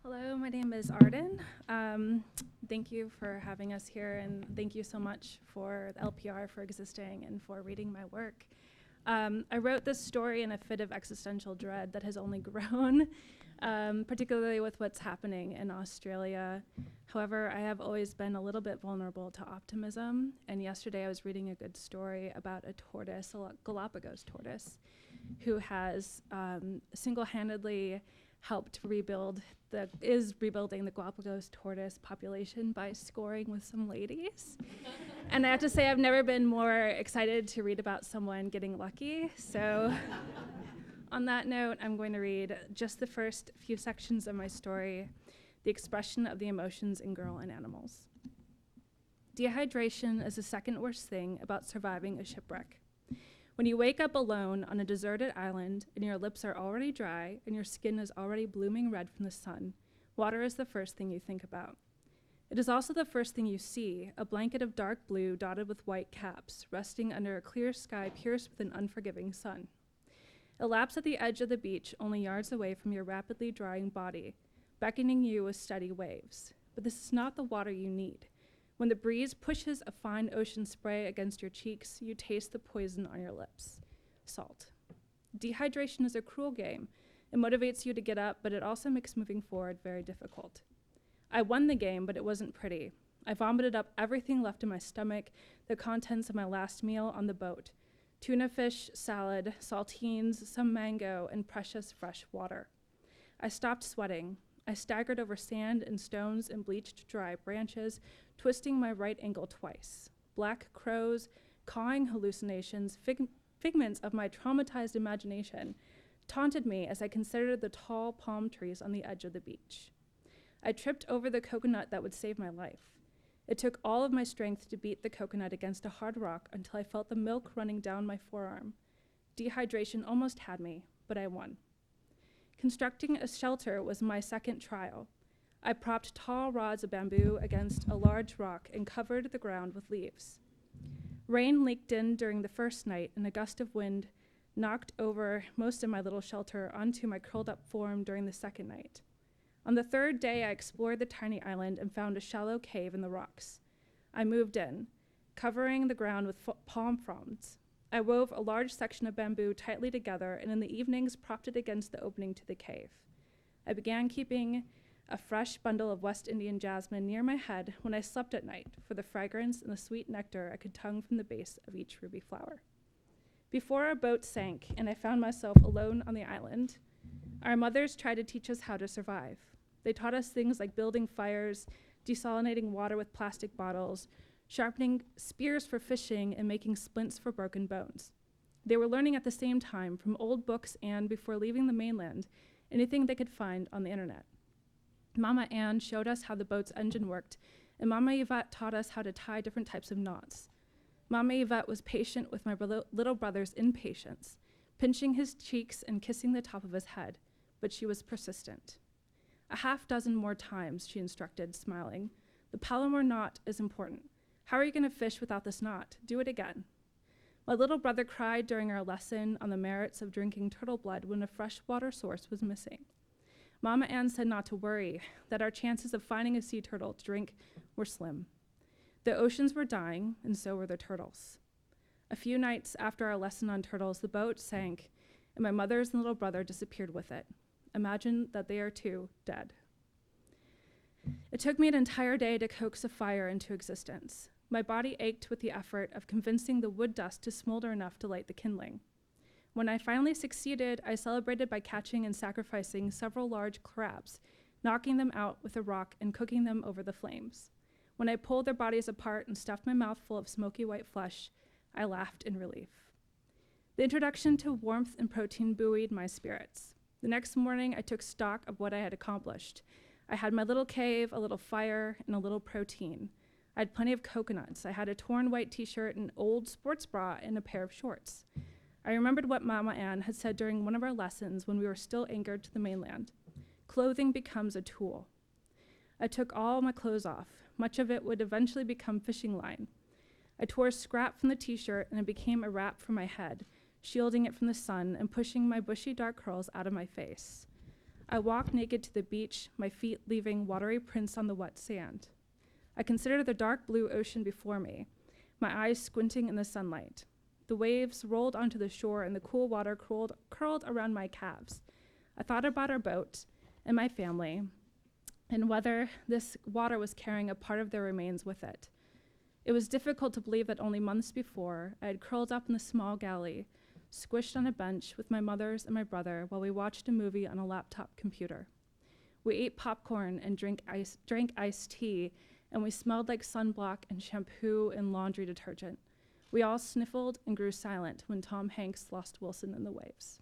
Hello, my name is Arden. Thank you for having us here, and thank you so much for the LPR for existing and for reading my work. I wrote this story in a fit of existential dread that has only grown, particularly with what's happening in Australia. However, I have always been a little bit vulnerable to optimism, and yesterday I was reading a good story about a tortoise, a Galapagos tortoise, who has single-handedly helped rebuilding the Galapagos tortoise population by scoring with some ladies. And I have to say, I've never been more excited to read about someone getting lucky. So on that note, I'm going to read just the first few sections of my story, The Expression of the Emotions in Girl and Animals. Dehydration is the second worst thing about surviving a shipwreck. When you wake up alone on a deserted island and your lips are already dry and your skin is already blooming red from the sun, water is the first thing you think about. It is also the first thing you see, a blanket of dark blue dotted with white caps, resting under a clear sky pierced with an unforgiving sun. It laps at the edge of the beach only yards away from your rapidly drying body, beckoning you with steady waves. But this is not the water you need. When the breeze pushes a fine ocean spray against your cheeks, you taste the poison on your lips. Salt. Dehydration is a cruel game. It motivates you to get up, but it also makes moving forward very difficult. I won the game, but it wasn't pretty. I vomited up everything left in my stomach, the contents of my last meal on the boat. Tuna fish, salad, saltines, some mango, and precious fresh water. I stopped sweating. I staggered over sand and stones and bleached dry branches, twisting my right ankle twice. Black crows, cawing hallucinations, figments of my traumatized imagination, taunted me as I considered the tall palm trees on the edge of the beach. I tripped over the coconut that would save my life. It took all of my strength to beat the coconut against a hard rock until I felt the milk running down my forearm. Dehydration almost had me, but I won. Constructing a shelter was my second trial. I propped tall rods of bamboo against a large rock and covered the ground with leaves. Rain leaked in during the first night, and a gust of wind knocked over most of my little shelter onto my curled-up form during the second night. On the third day, I explored the tiny island and found a shallow cave in the rocks. I moved in, covering the ground with palm fronds. I wove a large section of bamboo tightly together and in the evenings propped it against the opening to the cave. I began keeping a fresh bundle of West Indian jasmine near my head when I slept at night for the fragrance and the sweet nectar I could tongue from the base of each ruby flower. Before our boat sank and I found myself alone on the island, our mothers tried to teach us how to survive. They taught us things like building fires, desalinating water with plastic bottles, sharpening spears for fishing, and making splints for broken bones. They were learning at the same time from old books and, before leaving the mainland, anything they could find on the internet. Mama Ann showed us how the boat's engine worked, and Mama Yvette taught us how to tie different types of knots. Mama Yvette was patient with my little brother's impatience, pinching his cheeks and kissing the top of his head, but she was persistent. A half dozen more times, she instructed, smiling. The Palomar knot is important. How are you going to fish without this knot? Do it again. My little brother cried during our lesson on the merits of drinking turtle blood when a freshwater source was missing. Mama Ann said not to worry, that our chances of finding a sea turtle to drink were slim. The oceans were dying, and so were the turtles. A few nights after our lesson on turtles, the boat sank, and my mother's and little brother disappeared with it. Imagine that they are too dead. It took me an entire day to coax a fire into existence. My body ached with the effort of convincing the wood dust to smolder enough to light the kindling. When I finally succeeded, I celebrated by catching and sacrificing several large crabs, knocking them out with a rock and cooking them over the flames. When I pulled their bodies apart and stuffed my mouth full of smoky white flesh, I laughed in relief. The introduction to warmth and protein buoyed my spirits. The next morning, I took stock of what I had accomplished. I had my little cave, a little fire, and a little protein. I had plenty of coconuts. I had a torn white t-shirt, an old sports bra, and a pair of shorts. I remembered what Mama Ann had said during one of our lessons when we were still anchored to the mainland. Clothing becomes a tool. I took all my clothes off. Much of it would eventually become fishing line. I tore a scrap from the t-shirt and it became a wrap for my head, shielding it from the sun and pushing my bushy dark curls out of my face. I walked naked to the beach, my feet leaving watery prints on the wet sand. I considered the dark blue ocean before me, my eyes squinting in the sunlight. The waves rolled onto the shore and the cool water curled around my calves. I thought about our boat and my family and whether this water was carrying a part of their remains with it. It was difficult to believe that only months before, I had curled up in the small galley, squished on a bench with my mothers and my brother while we watched a movie on a laptop computer. We ate popcorn and drank iced tea, and we smelled like sunblock and shampoo and laundry detergent. We all sniffled and grew silent when Tom Hanks lost Wilson in the waves.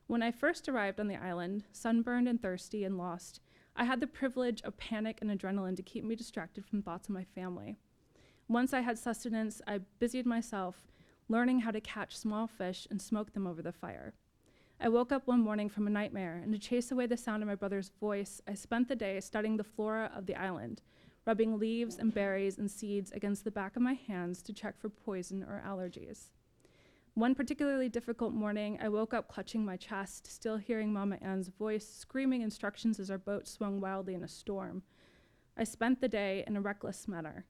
When I first arrived on the island, sunburned and thirsty and lost, I had the privilege of panic and adrenaline to keep me distracted from thoughts of my family. Once I had sustenance, I busied myself learning how to catch small fish and smoke them over the fire. I woke up one morning from a nightmare, and to chase away the sound of my brother's voice, I spent the day studying the flora of the island, rubbing leaves and berries and seeds against the back of my hands to check for poison or allergies. One particularly difficult morning, I woke up clutching my chest, still hearing Mama Ann's voice screaming instructions as our boat swung wildly in a storm. I spent the day in a reckless manner,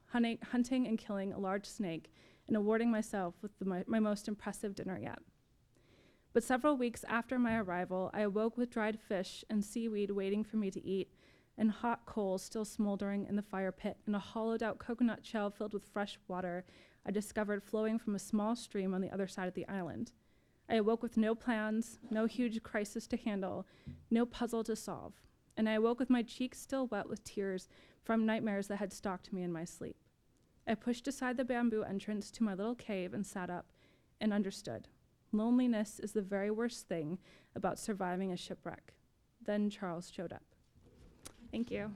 hunting and killing a large snake and awarding myself with my most impressive dinner yet. But several weeks after my arrival, I awoke with dried fish and seaweed waiting for me to eat, and hot coals still smoldering in the fire pit, and a hollowed-out coconut shell filled with fresh water I discovered flowing from a small stream on the other side of the island. I awoke with no plans, no huge crisis to handle, no puzzle to solve, and I awoke with my cheeks still wet with tears from nightmares that had stalked me in my sleep. I pushed aside the bamboo entrance to my little cave and sat up and understood. Loneliness is the very worst thing about surviving a shipwreck. Then Charles showed up. Thank you.